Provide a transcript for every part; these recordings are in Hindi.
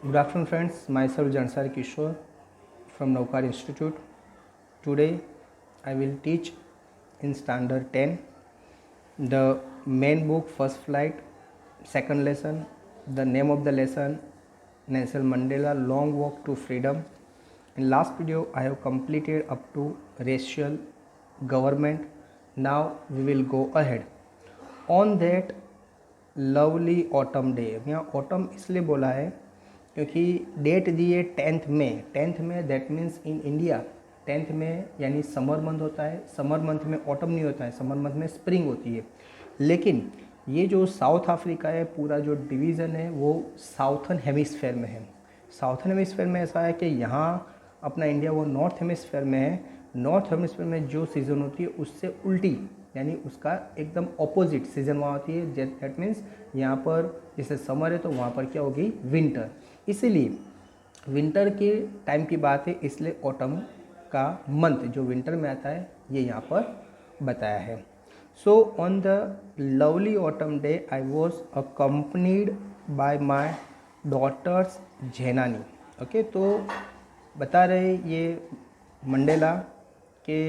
Good afternoon, friends. Myself Jansari Kishore from Naukar Institute. Today, I will teach in Standard 10 the main book First Flight, second lesson. The name of the lesson Nelson Mandela Long Walk to Freedom. In last video, I have completed up to racial government. Now we will go ahead. On that lovely autumn day, यहाँ ऑटम इसलिए बोला है क्योंकि डेट दी है 10th में। 10th में that means in India 10th में यानी समर मंथ होता है। समर मंथ में ऑटम नहीं होता है, समर मंथ में स्प्रिंग होती है। लेकिन ये जो साउथ अफ्रीका है, पूरा जो डिवीज़न है वो साउथर्न हेमिस्फेयर में है। साउथर्न हेमिस्फेयर में ऐसा है कि यहाँ अपना इंडिया वो नॉर्थ हेमिस्फेयर में है। नॉर्थ हेमिस्फेयर में जो सीज़न होती है उससे उल्टी यानी उसका एकदम ऑपोजिट सीज़न वहाँ होती है। दैट मीन्स यहाँ पर जैसे समर है तो वहाँ पर क्या होगी, विंटर। इसीलिए विंटर के टाइम की बात है, इसलिए ऑटम का मंथ जो विंटर में आता है ये यहाँ पर बताया है। So on the lovely autumn day I was accompanied by my daughters झेनानी। ओके, तो बता रहे ये मंडेला के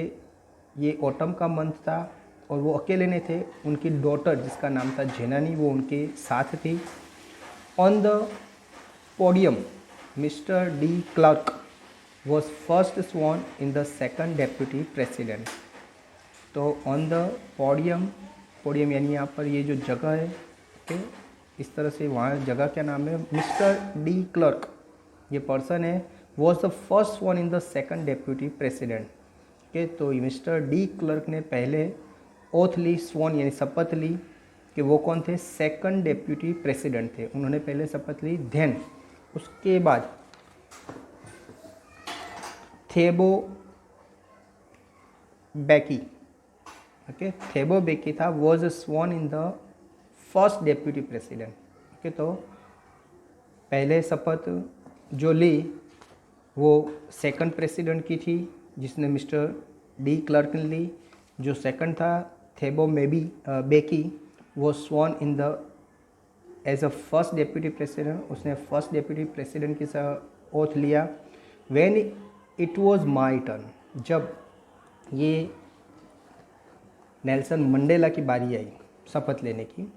ये ऑटम का मंथ था और वो अकेले नहीं थे, उनकी डॉटर जिसका नाम था झेनानी वो उनके साथ थी। On the podium mister de Klerk was first sworn in the second deputy president. तो ऑन द पोडियम, पोडियम यानी यहाँ पर ये जो जगह है, ओके, इस तरह से वहाँ जगह क्या नाम है, मिस्टर डी क्लर्क ये पर्सन है, was the first one in the second deputy president. Okay, तो मिस्टर डी क्लर्क ने पहले ओथ ली, स्वॉन यानी शपथ ली कि वो कौन थे, सेकंड डेप्यूटी प्रेसिडेंट थे, उन्होंने पहले शपथ ली। देन उसके बाद थेबो बेकी, ओके, थेबो बेकी था, was sworn in the first deputy president. Okay, तो पहले शपथ जो ली वो सेकंड प्रेसिडेंट की थी जिसने मिस्टर डी क्लर्क ने ली। जो सेकंड था थेबो बेकी वो sworn in the as a first deputy president, उसने फर्स्ट डेप्यूटी प्रेसिडेंट की ओथ लिया। When it was my turn, जब ये नेल्सन मंडेला की बारी आई शपथ लेने की,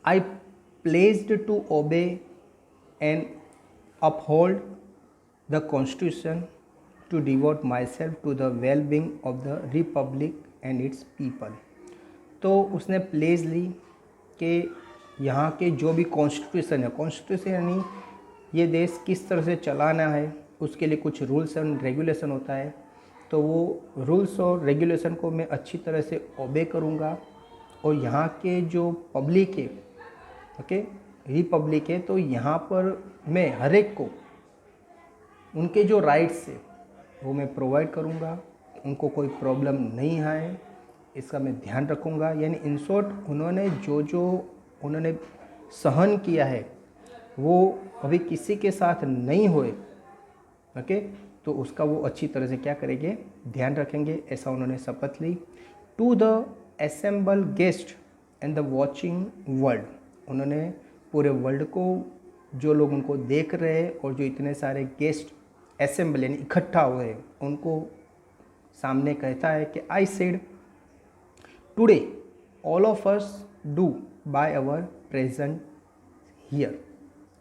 I pledged to obey and uphold the constitution to devote myself to the well being of the republic and its people. तो उसने प्लेज ली कि यहाँ के जो भी कॉन्स्टिट्यूशन है, कॉन्स्टिट्यूशन यानी ये देश किस तरह से चलाना है, उसके लिए कुछ रूल्स एंड रेगुलेशन होता है। तो वो रूल्स और रेगुलेशन को मैं अच्छी तरह से ओबे करूँगा और यहाँ के जो पब्लिक है, ओके, रिपब्लिक है, तो यहाँ पर मैं हर एक को उनके जो राइट्स है वो मैं प्रोवाइड करूँगा, उनको कोई प्रॉब्लम नहीं आए इसका मैं ध्यान रखूँगा। यानी इन शॉर्ट उन्होंने जो उन्होंने सहन किया है वो अभी किसी के साथ नहीं होए, ओके, तो उसका वो अच्छी तरह से क्या करेंगे, ध्यान रखेंगे, ऐसा उन्होंने शपथ ली। To the assemble guest and the watching world, उन्होंने पूरे वर्ल्ड को, जो लोग उनको देख रहे हैं और जो इतने सारे गेस्ट असेंबल यानी इकट्ठा हुए उनको सामने कहता है कि I said today all of us do by our present here.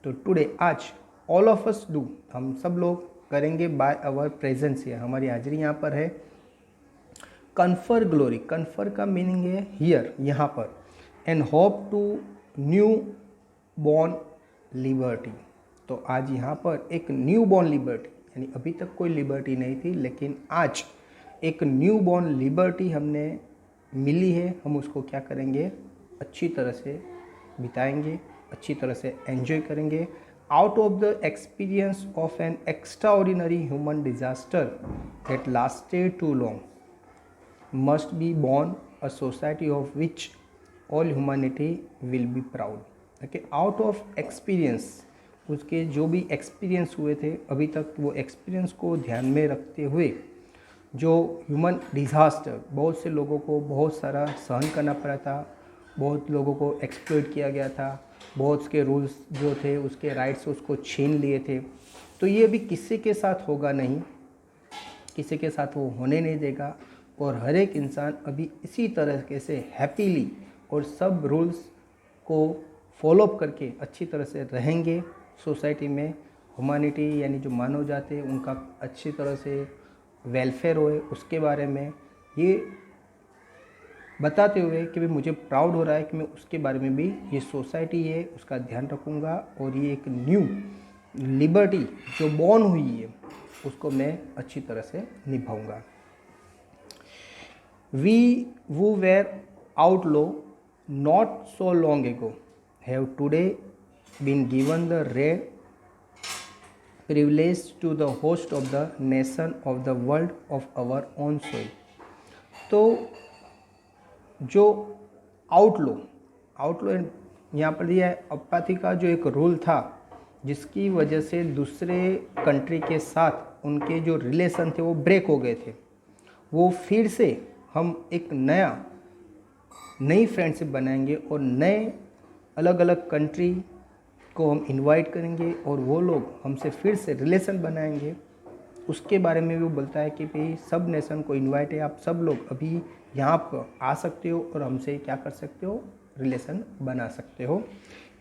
तो टुडे आज ऑल ऑफ अस डू, हम सब लोग करेंगे बाय आवर प्रेजेंस हियर, हमारी हाजिरी यहाँ पर है। कन्फर ग्लोरी, कन्फर का मीनिंग है हियर, यहाँ पर, and hope to newborn liberty. तो आज यहाँ पर एक न्यू बॉर्न लिबर्टी यानी अभी तक कोई लिबर्टी नहीं थी, लेकिन आज एक न्यू बॉर्न लिबर्टी हमने मिली है, हम उसको क्या करेंगे, अच्छी तरह से बिताएंगे, अच्छी तरह से एंजॉय करेंगे। Out of the experience of an extraordinary human disaster that lasted too long must be born a society of which all humanity will be proud. Okay, out of experience, उसके जो भी एक्सपीरियंस हुए थे अभी तक, वो एक्सपीरियंस को ध्यान में रखते हुए जो ह्यूमन डिज़ास्टर, बहुत से लोगों को बहुत सारा सहन करना पड़ा था, बहुत लोगों को एक्सप्लॉइट किया गया था, बहुत के रूल्स जो थे, उसके राइट्स उसको छीन लिए थे। तो ये अभी किसी के साथ होगा नहीं, किसी के साथ वो होने नहीं देगा। और हर एक इंसान अभी इसी तरीके से हैप्पीली और सब रूल्स को फॉलोअप करके अच्छी तरह से रहेंगे सोसाइटी में। ह्यूमैनिटी यानी जो मानव जाति है उनका अच्छी तरह से वेलफेयर होए, उसके बारे में ये बताते हुए कि भाई मुझे प्राउड हो रहा है कि मैं उसके बारे में भी, ये सोसाइटी है उसका ध्यान रखूँगा और ये एक न्यू लिबर्टी जो बॉर्न हुई है उसको मैं अच्छी तरह से निभाऊंगा। We who were outlaw not so long ago have today been given the rare privilege to the host of the nation of the world of our own soil। तो जो आउटलो यहाँ पर दिया है, अपपाथी का जो एक रूल था जिसकी वजह से दूसरे कंट्री के साथ उनके जो रिलेशन थे वो ब्रेक हो गए थे, वो फिर से हम एक नई फ्रेंडशिप बनाएंगे और नए अलग अलग कंट्री को हम इनवाइट करेंगे और वो लोग हमसे फिर से रिलेशन बनाएंगे। उसके बारे में भी वो बोलता है कि भाई सब नेशन को इनवाइट है, आप सब लोग अभी यहाँ पर आ सकते हो और हमसे क्या कर सकते हो, रिलेशन बना सकते हो।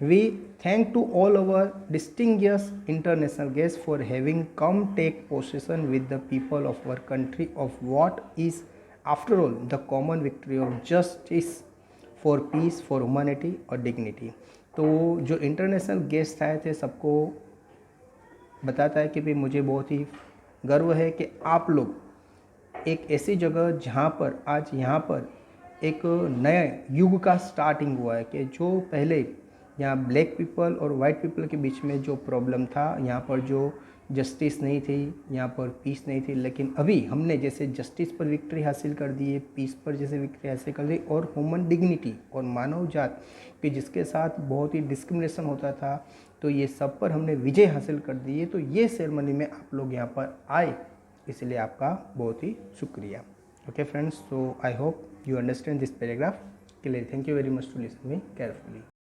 We thank to all our distinguish international guest for having come take possession with the people of our country of what is after all the common victory of justice for peace for humanity और डिग्निटी। तो जो इंटरनेशनल गेस्ट आए थे सबको बताता है कि भाई मुझे बहुत ही गर्व है कि आप लोग एक ऐसी जगह जहाँ पर आज यहाँ पर एक नए युग का स्टार्टिंग हुआ है कि जो पहले यहाँ ब्लैक पीपल और वाइट पीपल के बीच में जो प्रॉब्लम था, यहाँ पर जो जस्टिस नहीं थी, यहाँ पर पीस नहीं थी, लेकिन अभी हमने जैसे जस्टिस पर विक्ट्री हासिल कर दी है, पीस पर जैसे विक्ट्री हासिल कर दी और ह्यूमन डिग्निटी और मानव जात कि जिसके साथ बहुत ही डिस्क्रिमिनेशन होता था, तो ये सब पर हमने विजय हासिल कर दी है। तो ये सेरेमनी में आप लोग यहाँ पर आए, इसलिए आपका बहुत ही शुक्रिया। Okay friends, so I hope you understand this paragraph clearly. Thank you very much to listen me carefully.